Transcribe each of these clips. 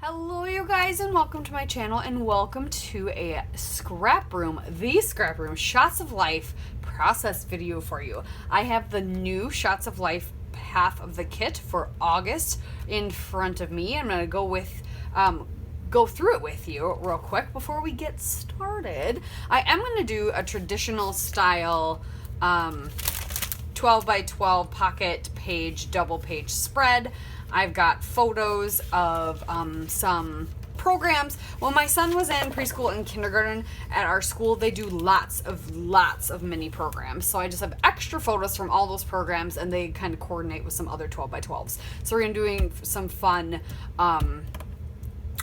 Hello you guys and welcome to my channel and welcome to a ScrapRoom, the ScrapRoom Shots of Life process video for you. I have the new Shots of Life half of the kit for August in front of me. I'm going to go through it with you real quick before we get started. I am going to do a traditional style 12 by 12 pocket page double page spread. I've got photos of some programs. When my son was in preschool and kindergarten at our school, they do lots of mini programs. So I just have extra photos from all those programs and they kind of coordinate with some other 12 by 12s. So we're going to be doing some fun,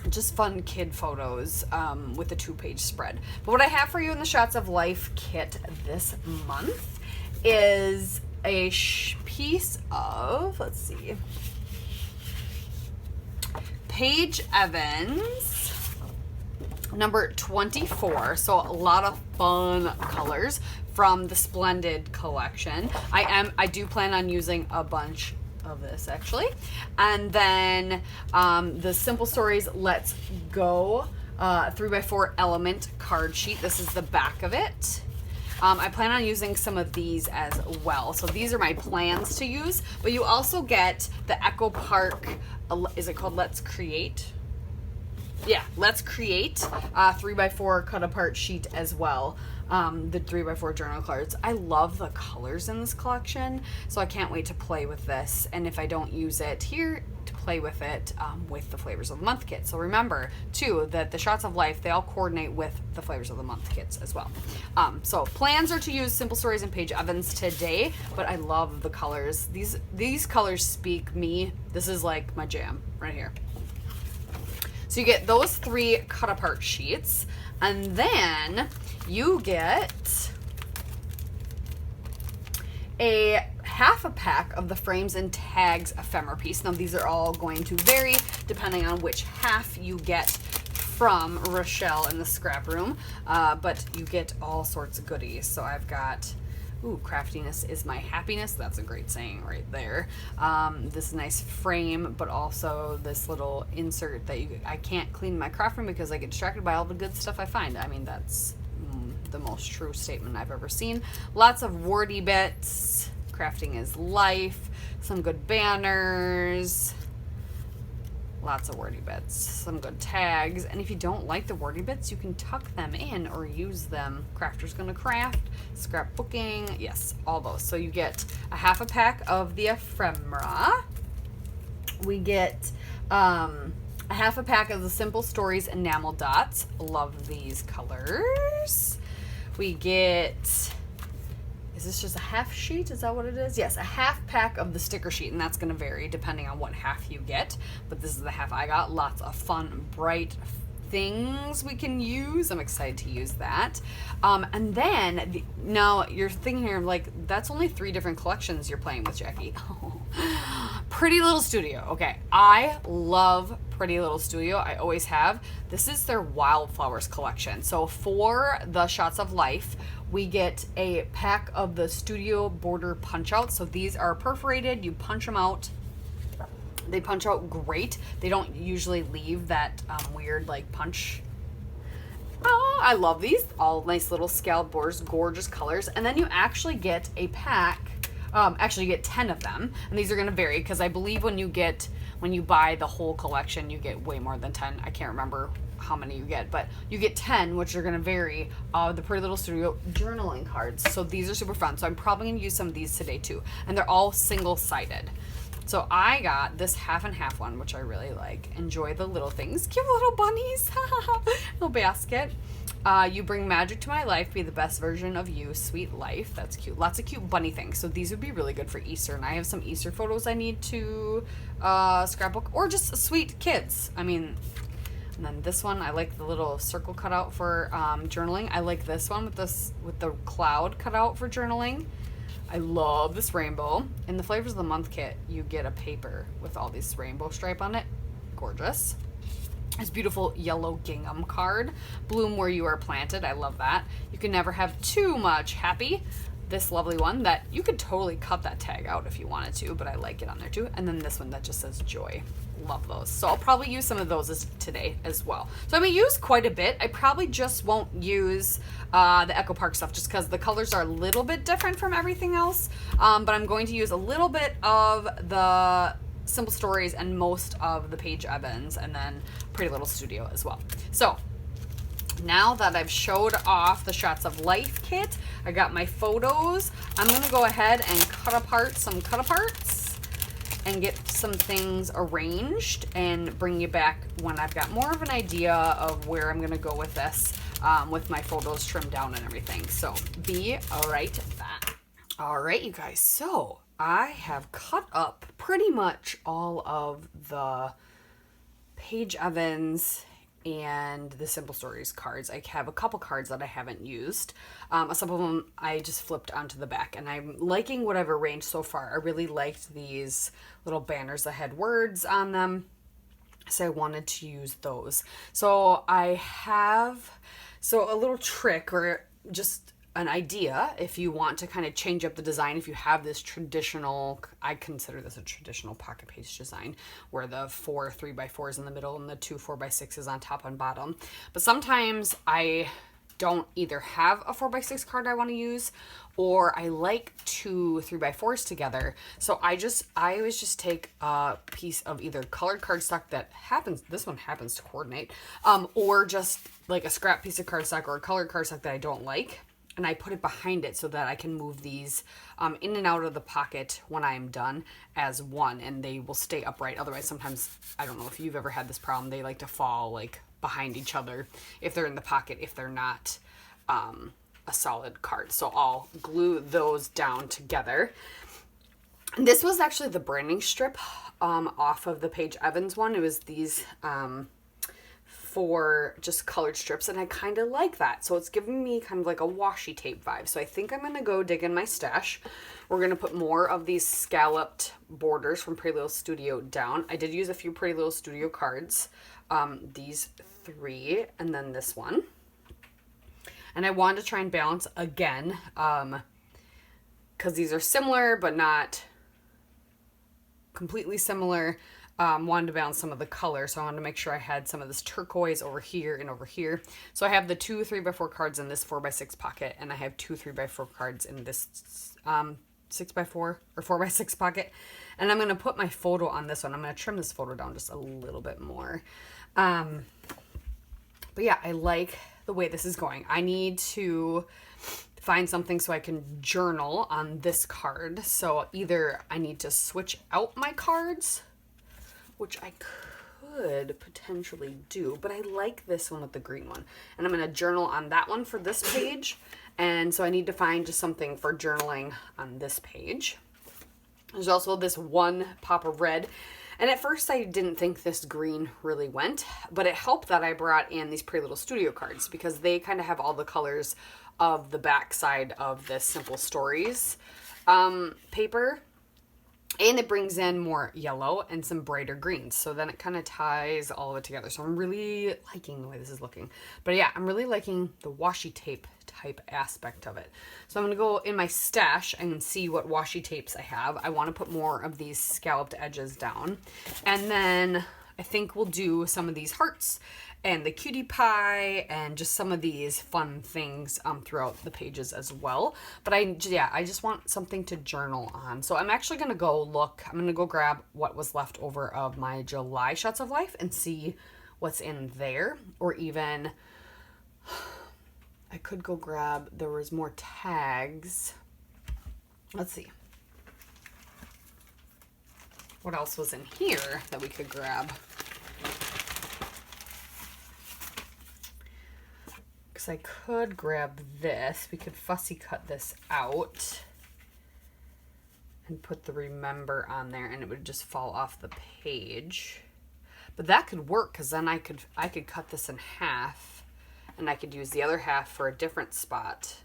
just fun kid photos with a 2-page spread. But what I have for you in the Shots of Life kit this month is a piece of, let's see, Paige Evans, number 24. So a lot of fun colors from the Splendid collection. I do plan on using a bunch of this actually. And then the Simple Stories Let's Go 3x4 element card sheet. This is the back of it. I plan on using some of these as well. So these are my plans to use, but you also get the Echo Park, is it called Let's Create? Yeah, Let's Create 3x4 cut apart sheet as well. The 3x4 journal cards. I love the colors in this collection, so I can't wait to play with this. And if I don't use it here, to play with it with the Flavors of the Month kit. So remember too that the Shots of Life, they all coordinate with the Flavors of the Month kits as well. So plans are to use Simple Stories and Paige Evans today, but I love the colors. These colors speak me. This is like my jam right here. So you get those 3 cut apart sheets, and then you get a half a pack of the Frames and Tags ephemera piece. Now these are all going to vary depending on which half you get from Rochelle in the scrap room, but you get all sorts of goodies. So I've got, ooh, craftiness is my happiness. That's a great saying right there. This nice frame, but also this little insert that I can't clean my craft room because I get distracted by all the good stuff I find. I mean, that's the most true statement I've ever seen. Lots of wordy bits. Crafting is life. Some good banners. Lots of wordy bits. Some good tags. And if you don't like the wordy bits, you can tuck them in or use them. Crafter's Gonna Craft, scrapbooking, yes, all those. So you get a half a pack of the ephemera. We get a half a pack of the Simple Stories enamel dots. Love these colors. We get, is this just a half sheet? Is that what it is? Yes, a half pack of the sticker sheet, and that's going to vary depending on what half you get. But this is the half I got. Lots of fun, bright things we can use. I'm excited to use that. And then, now you're thinking here, like, that's only 3 different collections you're playing with, Jacqie. Pretty Little Studio. Okay, I love Pretty Little Studio. I always have. This is their Wildflowers collection. So for the Shots of Life, we get a pack of the Studio Border Punch Outs. So these are perforated. You punch them out. They punch out great. They don't usually leave that weird like punch. Oh, I love these. All nice little scallop borders, gorgeous colors. And then you actually get a pack. Actually, you get 10 of them, and these are going to vary because I believe when you buy the whole collection, you get way more than 10. I can't remember how many you get, but you get 10, which are going to vary. The Pretty Little Studio journaling cards. So these are super fun. So I'm probably going to use some of these today too, and they're all single-sided. So I got this half and half one, which I really like. Enjoy the little things. Cute little bunnies. Little basket. You bring magic to my life, be the best version of you, sweet life. That's cute. Lots of cute bunny things. So these would be really good for Easter. And I have some Easter photos I need to scrapbook, or just sweet kids. I mean, and then this one, I like the little circle cutout for journaling. I like this one with the cloud cutout for journaling. I love this rainbow. In the Flavors of the Month kit, you get a paper with all these rainbow stripe on it. Gorgeous. This beautiful yellow gingham card. Bloom where you are planted. I love that. You can never have too much happy. this lovely one that you could totally cut that tag out if you wanted to, but I like it on there too. And then this one that just says joy. Love those. So I'll probably use some of those today as well. So I'm gonna use quite a bit. I probably just won't use the Echo Park stuff just because the colors are a little bit different from everything else. But I'm going to use a little bit of the Simple Stories and most of the Paige Evans, and then Pretty Little Studio as well. So now that I've showed off the Shots of Life kit, I got my photos, I'm going to go ahead and cut apart some cut aparts and get some things arranged and bring you back when I've got more of an idea of where I'm going to go with this, with my photos trimmed down and everything. So be right back. All right, you guys. So I have cut up pretty much all of the Paige Evans and the Simple Stories cards. I have a couple cards that I haven't used. Some of them I just flipped onto the back, and I'm liking what I've arranged so far. I really liked these little banners that had words on them, so I wanted to use those. So I have a little trick, or just an idea, if you want to kind of change up the design. If you have this traditional, I consider this a traditional pocket page design, where the 4 3x4s in the middle and the 2 4x6s on top and bottom. But sometimes I don't either have a 4x6 card I want to use, or I like 2 3x4s together. So I always just take a piece of either colored cardstock that this one happens to coordinate, or just like a scrap piece of cardstock or a colored cardstock that I don't like, and I put it behind it so that I can move these in and out of the pocket when I'm done as one, and they will stay upright. Otherwise, sometimes, I don't know if you've ever had this problem, they like to fall like behind each other if they're in the pocket, if they're not a solid card. So I'll glue those down together. And this was actually the branding strip off of the Paige Evans one. It was these 4 just colored strips, and I kind of like that. So it's giving me kind of like a washi tape vibe. So I think I'm going to go dig in my stash. We're going to put more of these scalloped borders from Pretty Little Studio down. I did use a few Pretty Little Studio cards. These 3, and then this one. And I wanted to try and balance again, because these are similar, but not completely similar. Wanted to balance some of the color, so I wanted to make sure I had some of this turquoise over here and over here. So I have the 2 3x4 cards in this 4x6 pocket, and I have 2 3x4 cards in this 6x4 or 4x6 pocket. And I'm going to put my photo on this one. I'm going to trim this photo down just a little bit more. But yeah, I like the way this is going. I need to find something so I can journal on this card. So either I need to switch out my cards, which I could potentially do, but I like this one with the green one. And I'm going to journal on that one for this page. And so I need to find just something for journaling on this page. There's also this one pop of red. And at first I didn't think this green really went, but it helped that I brought in these Pretty Little Studio cards, because they kind of have all the colors of the back side of this Simple Stories paper. And it brings in more yellow and some brighter greens. So then it kind of ties all of it together. So I'm really liking the way this is looking. But yeah, I'm really liking the washi tape type aspect of it. So I'm going to go in my stash and see what washi tapes I have. I want to put more of these scalloped edges down. And then I think we'll do some of these hearts and the cutie pie and just some of these fun things throughout the pages as well. But I just want something to journal on. So I'm actually going to go look. I'm going to go grab what was left over of my July Shots of Life and see what's in there. Or even I could go grab, there was more tags. Let's see. What else was in here that we could grab? Because I could grab this. We could fussy cut this out and put the remember on there, and it would just fall off the page. But that could work, because then I could cut this in half, and I could use the other half for a different spot.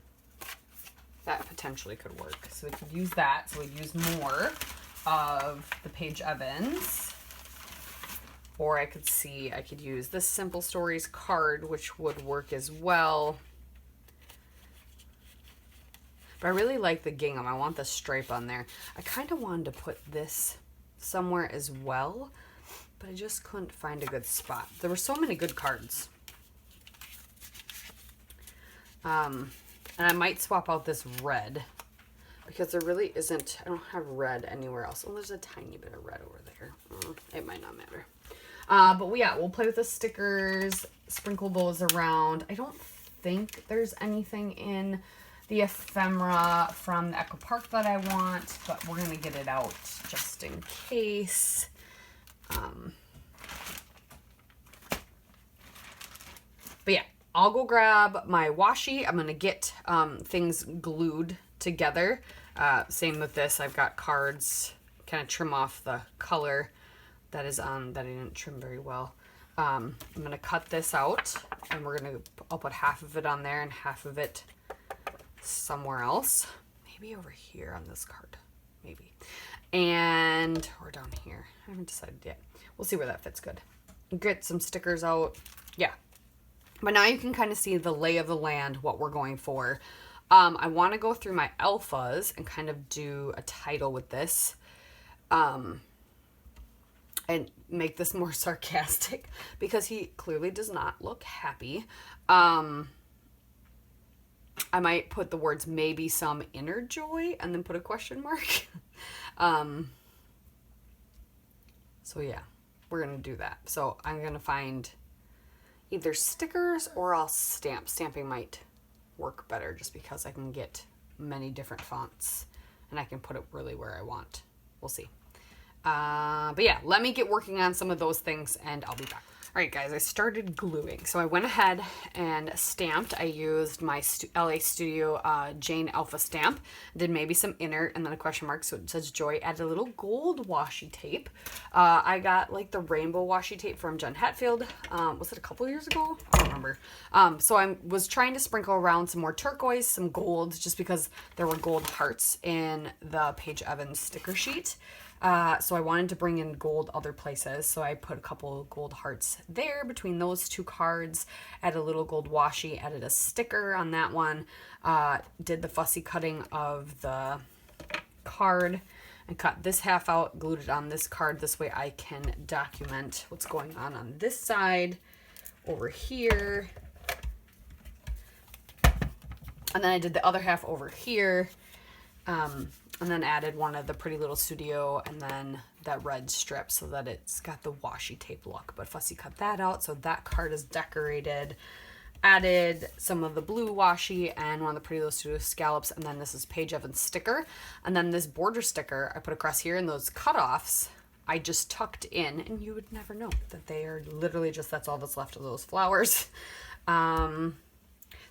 That potentially could work. So we could use that. So we'd use more of the Paige Evans. Or I could use this Simple Stories card, which would work as well. But I really like the gingham. I want the stripe on there. I kind of wanted to put this somewhere as well, but I just couldn't find a good spot. There were so many good cards. And I might swap out this red because there really isn't, I don't have red anywhere else. Oh, there's a tiny bit of red over there. It might not matter. But yeah, we'll play with the stickers, sprinkle those around. I don't think there's anything in the ephemera from the Echo Park that I want, but we're going to get it out just in case. But yeah, I'll go grab my washi. I'm going to get things glued together. Same with this. I've got cards, kind of trim off the color that is on that I didn't trim very well. I'm going to cut this out, and I'll put half of it on there and half of it somewhere else. Maybe over here on this card. Maybe. And or down here. I haven't decided yet. We'll see where that fits good. Get some stickers out. Yeah. But now you can kind of see the lay of the land, what we're going for. I want to go through my alphas and kind of do a title with this. And make this more sarcastic because he clearly does not look happy. I might put the words maybe some inner joy and then put a question mark. So yeah, we're going to do that. So I'm going to find either stickers or I'll stamp. Stamping might work better just because I can get many different fonts and I can put it really where I want. We'll see. But yeah, let me get working on some of those things and I'll be back. All right, guys, I started gluing. So I went ahead and stamped. I used my LA Studio Jane Alpha stamp. Did maybe some inner and then a question mark so it says joy. Added a little gold washi tape. I got like the rainbow washi tape from Jen Hatfield. Was it a couple years ago? I don't remember. So I was trying to sprinkle around some more turquoise, some gold, just because there were gold hearts in the Paige Evans sticker sheet. So I wanted to bring in gold other places, so I put a couple of gold hearts there between those two cards, added a little gold washi, added a sticker on that one, did the fussy cutting of the card, and cut this half out, glued it on this card. This way I can document what's going on this side, over here, and then I did the other half over here, and then added one of the Pretty Little Studio and then that red strip so that it's got the washi tape look. But fussy cut that out so that card is decorated. Added some of the blue washi and one of the Pretty Little Studio scallops. And then this is Paige Evans sticker. And then this border sticker I put across here, and those cutoffs I just tucked in. And you would never know that they are literally just, that's all that's left of those flowers. So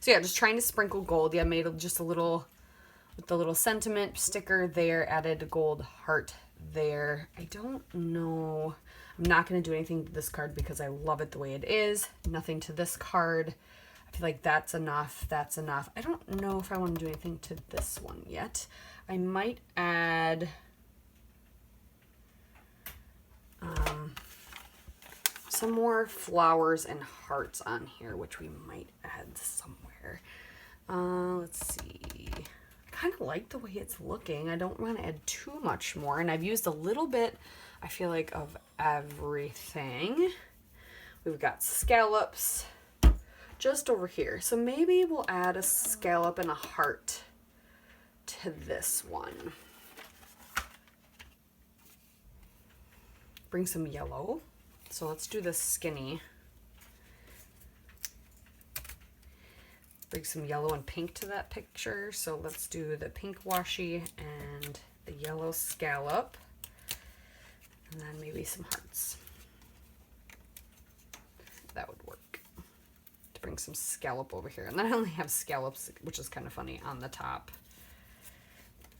yeah, just trying to sprinkle gold. Yeah, made just a little... with the little sentiment sticker there, added a gold heart there. I don't know. I'm not going to do anything to this card because I love it the way it is. Nothing to this card. I feel like that's enough. That's enough. I don't know if I want to do anything to this one yet. I might add some more flowers and hearts on here, which we might add somewhere. Let's see. Kind of like the way it's looking. I don't want to add too much more, and I've used a little bit, I feel like, of everything. We've got scallops just over here, so maybe we'll add a scallop and a heart to this one. Bring some yellow, so let's do this skinny. Bring some yellow and pink to that picture. So let's do the pink washi and the yellow scallop. And then maybe some hearts. That would work. To bring some scallop over here. And then I only have scallops, which is kind of funny, on the top.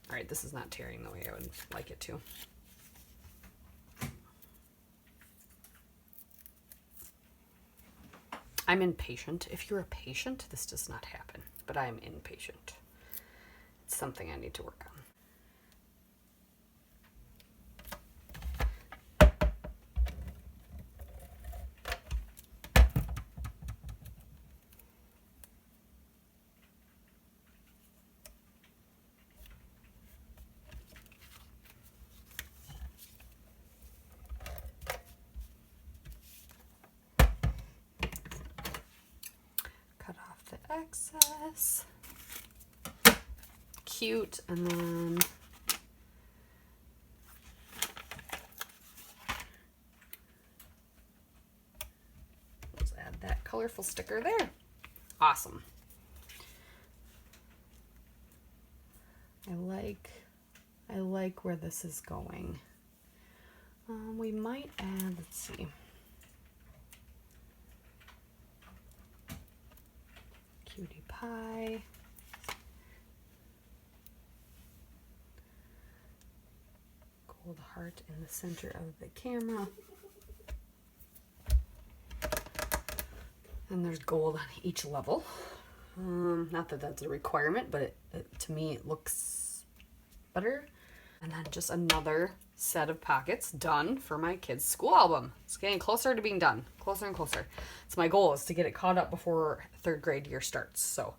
All right, this is not tearing the way I would like it to. I'm impatient. If you're a patient, this does not happen, but I am impatient. It's something I need to work on. excess. Cute. And then let's add that colorful sticker there. Awesome. I like where this is going. We might add, let's see. Cutie pie. Gold heart in the center of the camera. And there's gold on each level. Not that that's a requirement, but to me it looks better. And then just another set of pockets done for my kids' school album. It's getting closer to being done, closer and closer. It's my goal is to get it caught up before 3rd grade year starts. So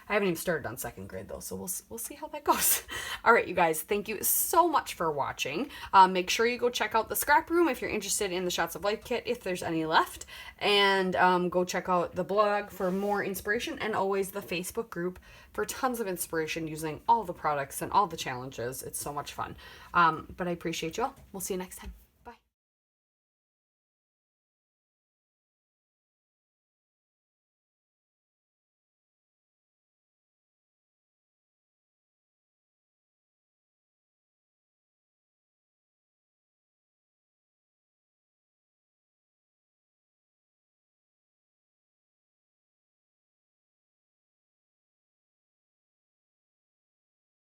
I haven't even started on 2nd grade though, so we'll see how that goes. All right, you guys, thank you so much for watching. Make sure you go check out the scrap room if you're interested in the Shots of Life kit, if there's any left, and go check out the blog for more inspiration, and always the Facebook group for tons of inspiration using all the products and all the challenges. It's so much fun. But I appreciate you all. We'll see you next time.